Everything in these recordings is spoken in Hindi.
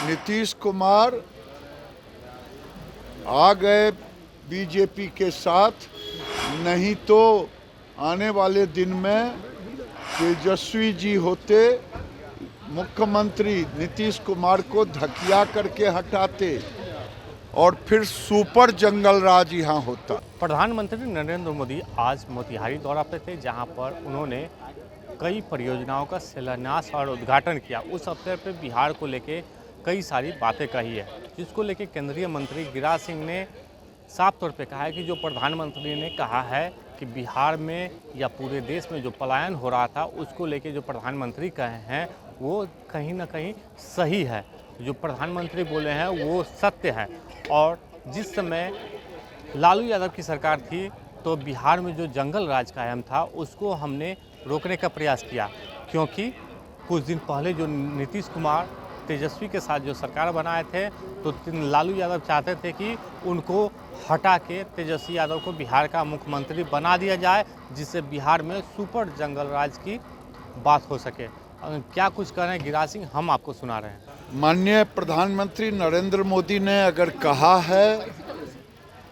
नीतीश कुमार आ गए बीजेपी के साथ, नहीं तो आने वाले दिन में तेजस्वी जी होते, मुख्यमंत्री नीतीश कुमार को धकिया करके हटाते और फिर सुपर जंगल राज यहाँ होता। प्रधानमंत्री नरेंद्र मोदी आज मोतिहारी दौरा पे थे, जहां पर उन्होंने कई परियोजनाओं का शिलान्यास और उद्घाटन किया। उस अवसर पर बिहार को लेके कई सारी बातें कही है, जिसको लेके केंद्रीय मंत्री गिरिराज सिंह ने साफ तौर पे कहा है कि जो प्रधानमंत्री ने कहा है कि बिहार में या पूरे देश में जो पलायन हो रहा था, उसको लेके जो प्रधानमंत्री कहे हैं वो कहीं ना कहीं सही है। जो प्रधानमंत्री बोले हैं वो सत्य है। और जिस समय लालू यादव की सरकार थी तो बिहार में जो जंगल राज कायम था उसको हमने रोकने का प्रयास किया, क्योंकि कुछ दिन पहले जो नीतीश कुमार तेजस्वी के साथ जो सरकार बनाए थे तो लालू यादव चाहते थे कि उनको हटा के तेजस्वी यादव को बिहार का मुख्यमंत्री बना दिया जाए, जिससे बिहार में सुपर जंगल राज की बात हो सके। क्या कुछ कह रहे हैं गिरिराज सिंह, हम आपको सुना रहे हैं। माननीय प्रधानमंत्री नरेंद्र मोदी ने अगर कहा है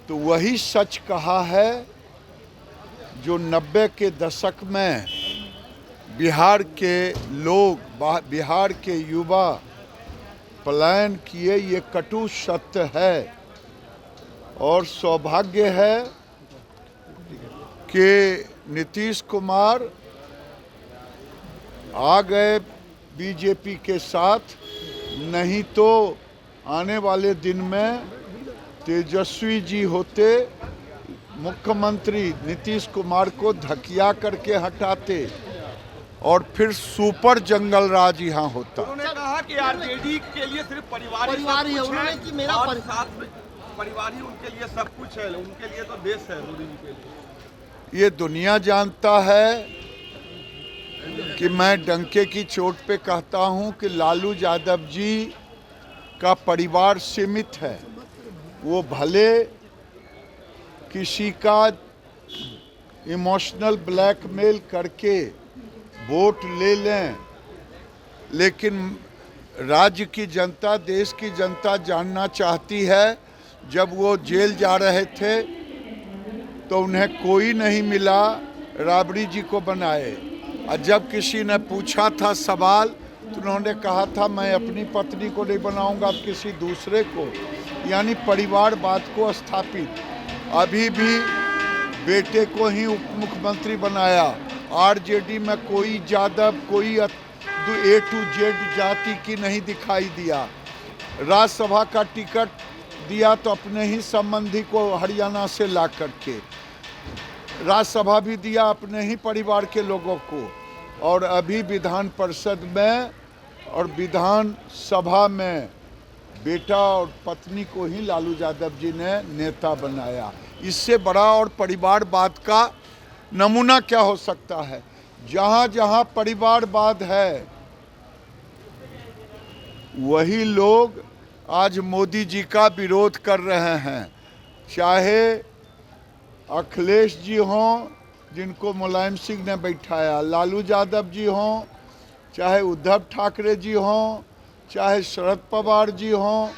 तो वही सच कहा है जो 90 के दशक में बिहार के लोग, बिहार के युवा पलायन किए, ये कटु सत्य है। और सौभाग्य है कि नीतीश कुमार आ गए बीजेपी के साथ, नहीं तो आने वाले दिन में तेजस्वी जी होते, मुख्यमंत्री नीतीश कुमार को धकिया करके हटाते और फिर सुपर जंगल राज यहाँ होता। उन्होंने कहा कि आरजेडी के लिए सिर्फ परिवार ही है, उन्होंने कि मेरा साथ में परिवार ही उनके लिए सब कुछ है, उनके लिए तो देश है मोदी जी के लिए। ये दुनिया जानता है कि मैं डंके की चोट पे कहता हूँ कि लालू यादव जी का परिवार सीमित है। वो भले किसी का इमोशनल ब्लैकमेल करके वोट ले लें, लेकिन राज्य की जनता, देश की जनता जानना चाहती है। जब वो जेल जा रहे थे तो उन्हें कोई नहीं मिला राबड़ी जी को बनाए, और जब किसी ने पूछा था सवाल तो उन्होंने कहा था मैं अपनी पत्नी को नहीं बनाऊंगा, किसी दूसरे को, यानी परिवारवाद को स्थापित। अभी भी बेटे को ही उप मुख्यमंत्री बनाया। आरजेडी में कोई यादव, कोई A to Z जाति की नहीं दिखाई दिया। राज्यसभा का टिकट दिया तो अपने ही संबंधी को हरियाणा से ला करके, राज्यसभा भी दिया अपने ही परिवार के लोगों को। और अभी विधान परिषद में और विधान सभा में बेटा और पत्नी को ही लालू यादव जी ने नेता बनाया। इससे बड़ा और परिवारवाद का नमूना क्या हो सकता है। जहाँ जहाँ परिवारवाद है वही लोग आज मोदी जी का विरोध कर रहे हैं। चाहे अखिलेश जी हों जिनको मुलायम सिंह ने बैठाया, लालू यादव जी हों, चाहे उद्धव ठाकरे जी हों, चाहे शरद पवार जी हों,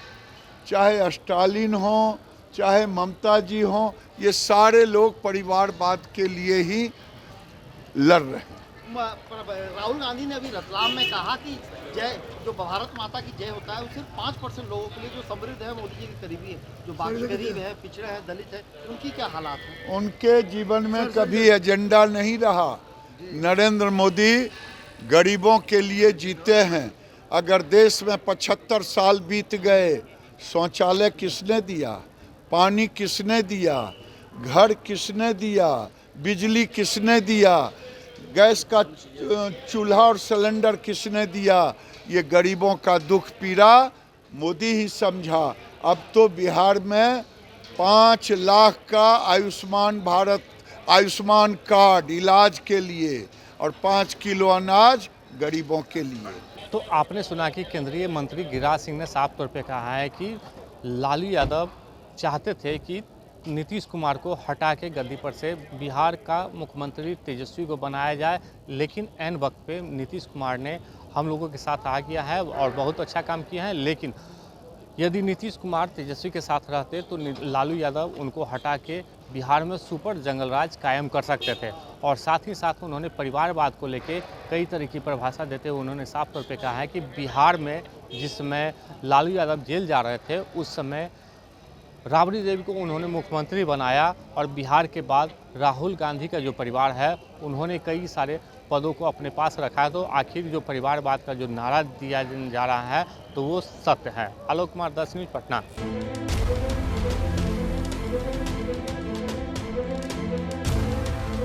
चाहे स्टालिन हों, चाहे ममता जी हों, ये सारे लोग परिवारवाद के लिए ही लड़ रहे हैं। राहुल गांधी ने अभी रतलाम में कहा कि जय, जो भारत माता की जय होता है वो सिर्फ 5% लोगों के लिए जो समृद्ध है, मोदी जी के करीबी है, जो बाकी गरीब है, पिछड़े हैं, दलित है, उनकी क्या हालात है। उनके जीवन में कभी एजेंडा नहीं रहा। नरेंद्र मोदी गरीबों के लिए जीते हैं। अगर देश में 75 साल बीत गए, शौचालय किसने दिया, पानी किसने दिया, घर किसने दिया, बिजली किसने दिया, गैस का चूल्हा और सिलेंडर किसने दिया, ये गरीबों का दुख पीड़ा मोदी ही समझा। अब तो बिहार में 5 लाख का आयुष्मान भारत, आयुष्मान कार्ड इलाज के लिए, और 5 किलो अनाज गरीबों के लिए। तो आपने सुना कि केंद्रीय मंत्री गिरिराज सिंह ने साफ तौर पे कहा है कि लालू यादव चाहते थे कि नीतीश कुमार को हटा के गद्दी पर से बिहार का मुख्यमंत्री तेजस्वी को बनाया जाए, लेकिन ऐन वक्त पे नीतीश कुमार ने हम लोगों के साथ आ गया है और बहुत अच्छा काम किया है। लेकिन यदि नीतीश कुमार तेजस्वी के साथ रहते तो लालू यादव उनको हटा के बिहार में सुपर जंगल राज कायम कर सकते थे। और साथ ही साथ उन्होंने परिवारवाद को लेके कई तरह की परिभाषा देते हुए उन्होंने साफ तौर पे कहा है कि बिहार में जिस समय लालू यादव जेल जा रहे थे उस समय राबड़ी देवी को उन्होंने मुख्यमंत्री बनाया और बिहार के बाद राहुल गांधी का जो परिवार है उन्होंने कई सारे पदों को अपने पास रखा है। तो आखिर जो परिवारवाद का जो नारा दिया जा रहा है तो वो सत्य है। आलोक कुमार, 10 न्यूज़, पटना।